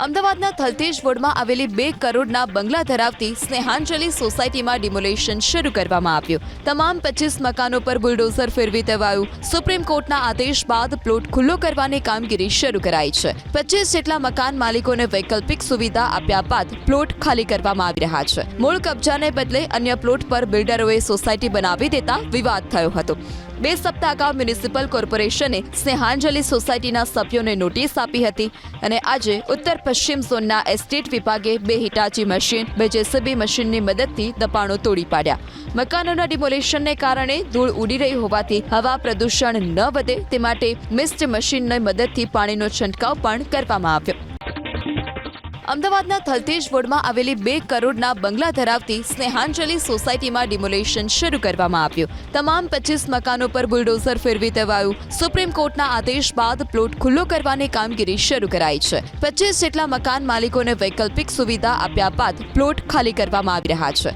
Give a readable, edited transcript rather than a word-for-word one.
અમદાવાદના થલતેજ વોર્ડમાં આવેલી 2 કરોડના બંગલા ધરાવતી સ્નેહાંજલિ સોસાયટીમાં ડિમોલેશન શરૂ કરવામાં આવ્યું. તમામ 25 મકાનો પર બુલડોઝર ફેરવી દેવાયું. સુપ્રીમ કોર્ટના આદેશ બાદ પ્લોટ ખુલ્લો કરવાની કામગીરી શરૂ કરાઈ છે. 25 જેટલા મકાન માલિકોને વૈકલ્પિક સુવિધા આપ્યા બાદ પ્લોટ ખાલી કરવામાં આવી રહ્યા છે. મૂળ કબજાને બદલે અન્ય પ્લોટ પર બિલ્ડરોએ સોસાયટી બનાવી દેતા વિવાદ થયો હતો. 2 સપ્તાહ અગાઉ મ્યુનિસિપલ કોર્પોરેશને સ્નેહાંજલિ સોસાયટીના સભ્યોને નોટિસ આપી હતી અને આજે ઉત્તર પશ્ચિમ ઝોનના એસ્ટેટ વિભાગે 2 હિટાચી મશીન 2 જેસીબી મશીનની મદદથી દબાણો તોડી પાડ્યા. મકાનોના ડિમોલેશનને કારણે ધૂળ ઉડી રહી હોવાથી હવા પ્રદૂષણ ન વધે તે માટે મિસ્ટ મશીનની મદદથી પાણીનો છંટકાવ પણ કરવામાં આવ્યો. અમદાવાદના થલતેજ વોર્ડમાં આવેલી 2 કરોડના બંગલા ધરાવતી સ્નેહાંજલિ સોસાયટીમાં ડિમોલેશન શરૂ કરવામાં આવ્યું. તમામ 25 મકાનો પર બુલડોઝર ફેરવી દેવાયું. સુપ્રીમ કોર્ટના આદેશ બાદ પ્લોટ ખુલ્લો કરવાની કામગીરી શરૂ કરાઈ છે. 25 જેટલા મકાન માલિકોને વૈકલ્પિક સુવિધા આપ્યા બાદ પ્લોટ ખાલી કરવામાં આવી રહ્યા છે.